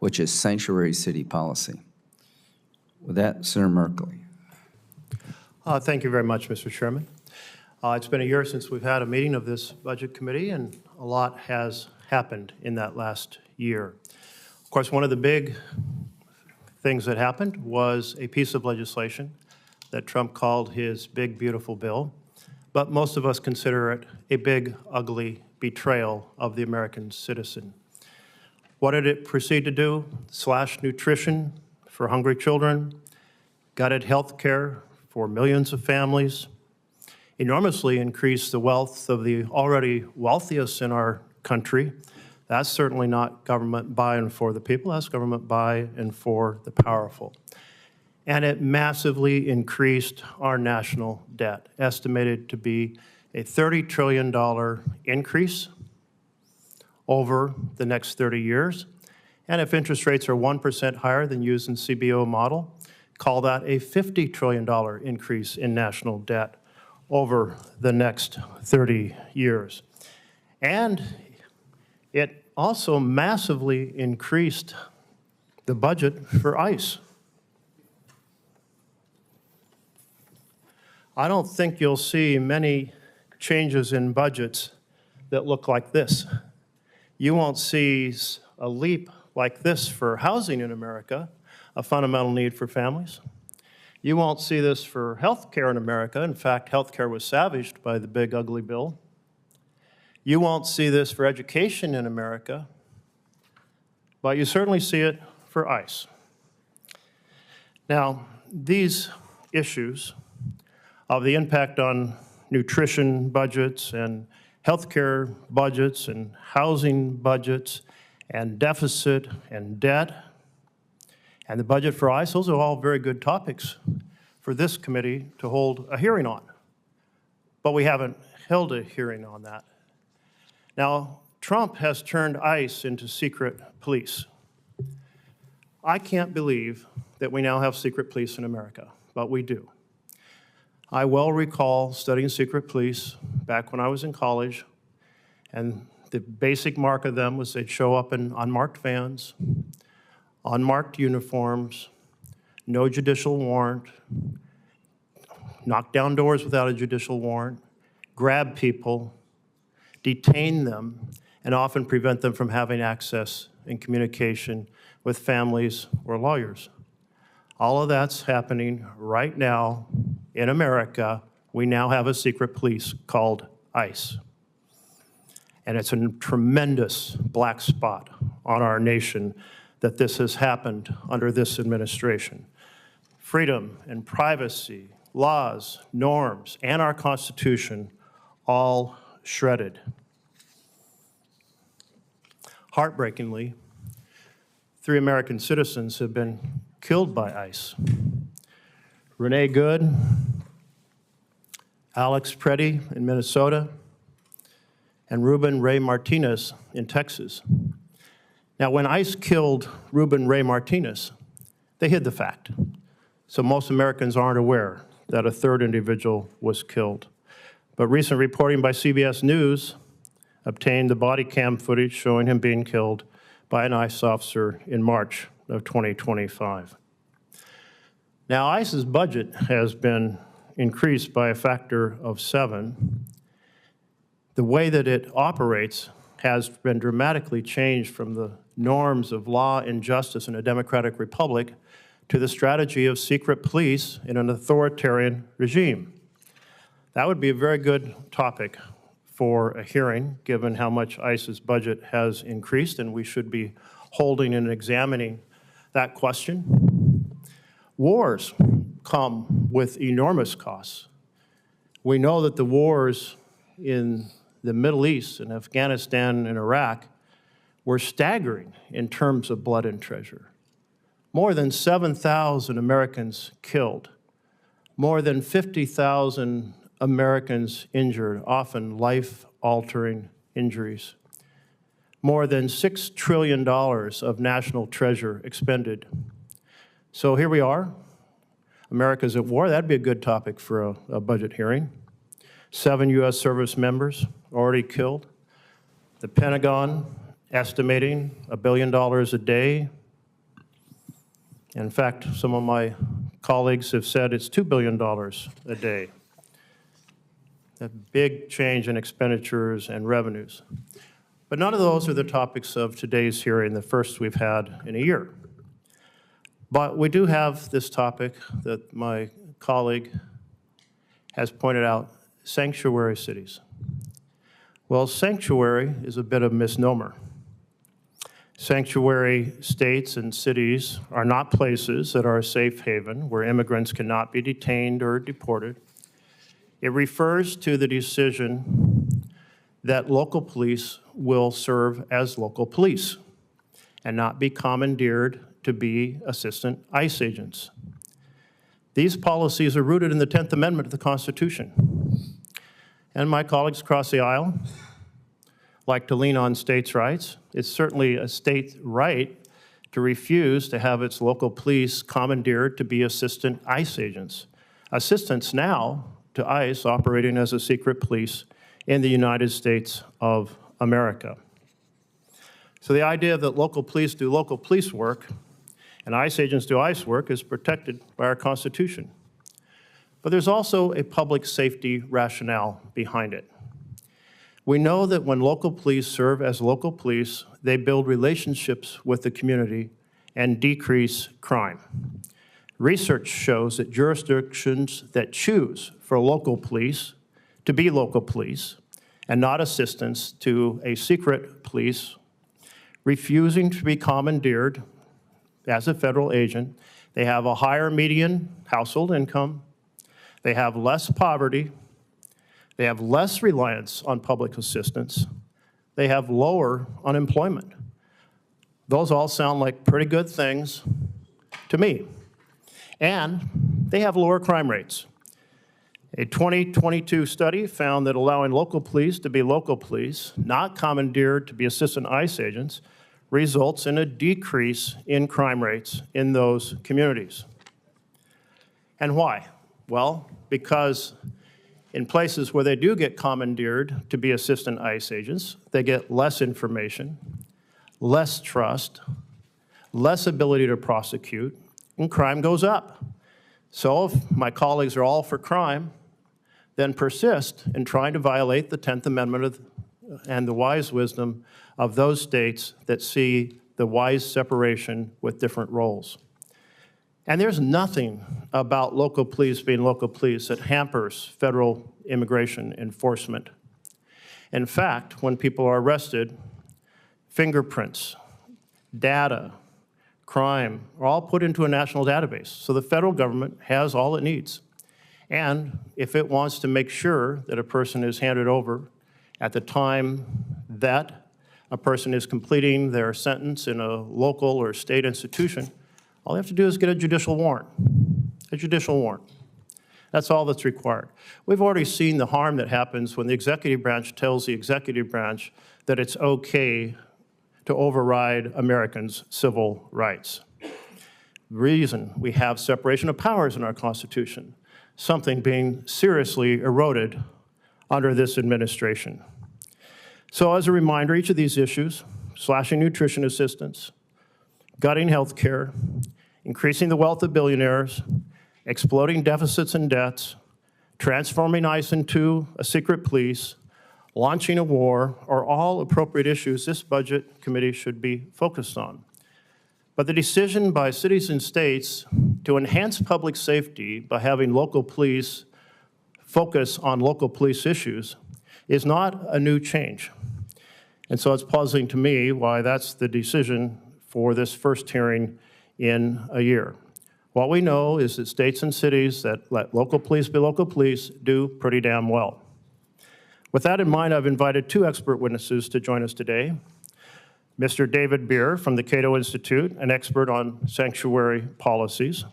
which is sanctuary city policy. With that, Senator Merkley. Thank you very much, Mr. Chairman. It's been a year since we've had a meeting of this Budget Committee, and a lot has happened in that last year. Of course, one of the big things that happened was a piece of legislation that Trump called his big, beautiful bill, but most of us consider it a big, ugly betrayal of the American citizen. What did it proceed to do? Slash nutrition for hungry children, gutted health care for millions of families, enormously increased the wealth of the already wealthiest in our country. That's certainly not government by and for the people, that's government by and for the powerful. And it massively increased our national debt, estimated to be a $30 trillion increase over the next 30 years. And if interest rates are 1% higher than used in CBO model, call that a $50 trillion increase in national debt over the next 30 years. And it also massively increased the budget for ICE. I don't think you'll see many changes in budgets that look like this. You won't see a leap like this for housing in America, a fundamental need for families. You won't see this for health care in America. In fact, health care was savaged by the big, ugly bill. You won't see this for education in America, but you certainly see it for ICE. Now, these issues of the impact on nutrition budgets and healthcare budgets and housing budgets and deficit and debt and the budget for ICE, those are all very good topics for this committee to hold a hearing on. But we haven't held a hearing on that. Now, Trump has turned ICE into secret police. I can't believe that we now have secret police in America, but we do. I well recall studying secret police back when I was in college, and the basic mark of them was they'd show up in unmarked vans, unmarked uniforms, no judicial warrant, knock down doors without a judicial warrant, grab people, detain them, and often prevent them from having access and communication with families or lawyers. All of that's happening right now in America. We now have a secret police called ICE. And it's a tremendous black spot on our nation that this has happened under this administration. Freedom and privacy, laws, norms, and our Constitution all shredded. Heartbreakingly, 3 American citizens have been killed by ICE. Renee Good, Alex Preddy in Minnesota, and Ruben Ray Martinez in Texas. Now, when ICE killed Ruben Ray Martinez, they hid the fact. So most Americans aren't aware that a 3rd individual was killed. But recent reporting by CBS News obtained the body cam footage showing him being killed by an ICE officer in March of 2025. Now, ICE's budget has been increased by a factor of 7. The way that it operates has been dramatically changed from the norms of law and justice in a democratic republic to the strategy of secret police in an authoritarian regime. That would be a very good topic for a hearing, given how much ICE's budget has increased, and we should be holding and examining that question. Wars come with enormous costs. We know that the wars in the Middle East and Afghanistan and Iraq were staggering in terms of blood and treasure. More than 7,000 Americans killed, more than 50,000 Americans injured, often life-altering injuries. More than $6 trillion of national treasure expended. So here we are. America's at war. That'd be a good topic for a budget hearing. 7 U.S. service members already killed. The Pentagon estimating $1 billion a day In fact, some of my colleagues have said it's $2 billion a day. A big change in expenditures and revenues. But none of those are the topics of today's hearing, the first we've had in a year. But we do have this topic that my colleague has pointed out, sanctuary cities. Well, sanctuary is a bit of a misnomer. Sanctuary states and cities are not places that are a safe haven where immigrants cannot be detained or deported. It refers to the decision that local police will serve as local police and not be commandeered to be assistant ICE agents. These policies are rooted in the 10th Amendment of the Constitution. And my colleagues across the aisle like to lean on states' rights. It's certainly a state right to refuse to have its local police commandeered to be assistant ICE agents. Assistants now to ICE operating as a secret police in the United States of America. So the idea that local police do local police work and ICE agents do ICE work is protected by our Constitution. But there's also a public safety rationale behind it. We know that when local police serve as local police, they build relationships with the community and decrease crime. Research shows that jurisdictions that choose for local police to be local police and not assistants to a secret police, refusing to be commandeered as a federal agent, they have a higher median household income, they have less poverty, they have less reliance on public assistance, they have lower unemployment. Those all sound like pretty good things to me. And they have lower crime rates. A 2022 study found that allowing local police to be local police, not commandeered to be assistant ICE agents, results in a decrease in crime rates in those communities. And why? Well, because in places where they do get commandeered to be assistant ICE agents, they get less information, less trust, less ability to prosecute, and crime goes up. So if my colleagues are all for crime, then persist in trying to violate the 10th Amendment and the wise wisdom of those states that see the wise separation with different roles. And there's nothing about local police being local police that hampers federal immigration enforcement. In fact, when people are arrested, fingerprints, data, crime are all put into a national database. So the federal government has all it needs. And if it wants to make sure that a person is handed over at the time that a person is completing their sentence in a local or state institution, all they have to do is get a judicial warrant. A judicial warrant. That's all that's required. We've already seen the harm that happens when the executive branch tells the executive branch that it's okay to override Americans' civil rights. The reason we have separation of powers in our Constitution, something being seriously eroded under this administration. So as a reminder, each of these issues, slashing nutrition assistance, gutting health care, increasing the wealth of billionaires, exploding deficits and debts, transforming ICE into a secret police, launching a war, are all appropriate issues this budget committee should be focused on. But the decision by cities and states to enhance public safety by having local police focus on local police issues is not a new change. And so it's puzzling to me why that's the decision for this first hearing in a year. What we know is that states and cities that let local police be local police do pretty damn well. With that in mind, I've invited two expert witnesses to join us today. Mr. David Beer from the Cato Institute, an expert on sanctuary policies,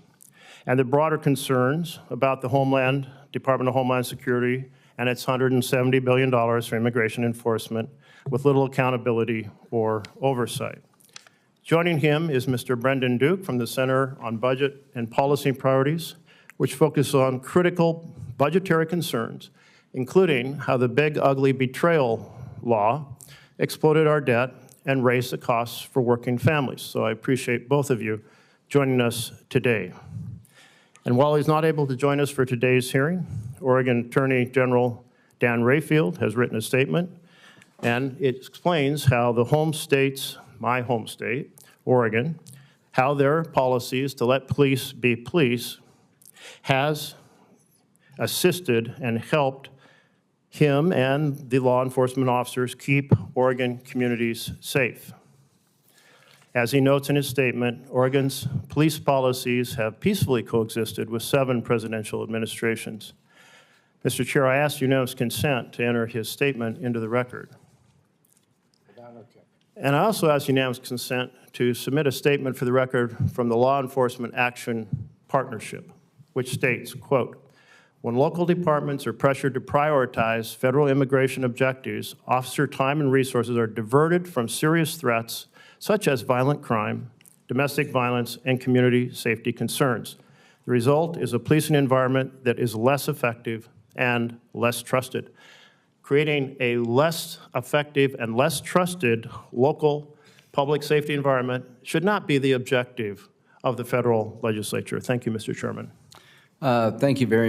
and the broader concerns about the Department of Homeland Security and its $170 billion for immigration enforcement with little accountability or oversight. Joining him is Mr. Brendan Duke from the Center on Budget and Policy Priorities, which focuses on critical budgetary concerns, including how the big, ugly betrayal law exploded our debt and raised the costs for working families. So I appreciate both of you joining us today. And while he's not able to join us for today's hearing, Oregon Attorney General Dan Rayfield has written a statement, and it explains how the home states, my home state, Oregon, how their policies to let police be police has assisted and helped him and the law enforcement officers keep Oregon communities safe. As he notes in his statement, Oregon's police policies have peacefully coexisted with 7 presidential administrations. Mr. Chair, I ask unanimous consent to enter his statement into the record. And I also ask unanimous consent to submit a statement for the record from the Law Enforcement Action Partnership, which states, quote, "When local departments are pressured to prioritize federal immigration objectives, officer time and resources are diverted from serious threats such as violent crime, domestic violence, and community safety concerns. The result is a policing environment that is less effective and less trusted." Creating a less effective and less trusted local public safety environment should not be the objective of the federal legislature. Thank you, Mr. Chairman. Thank you very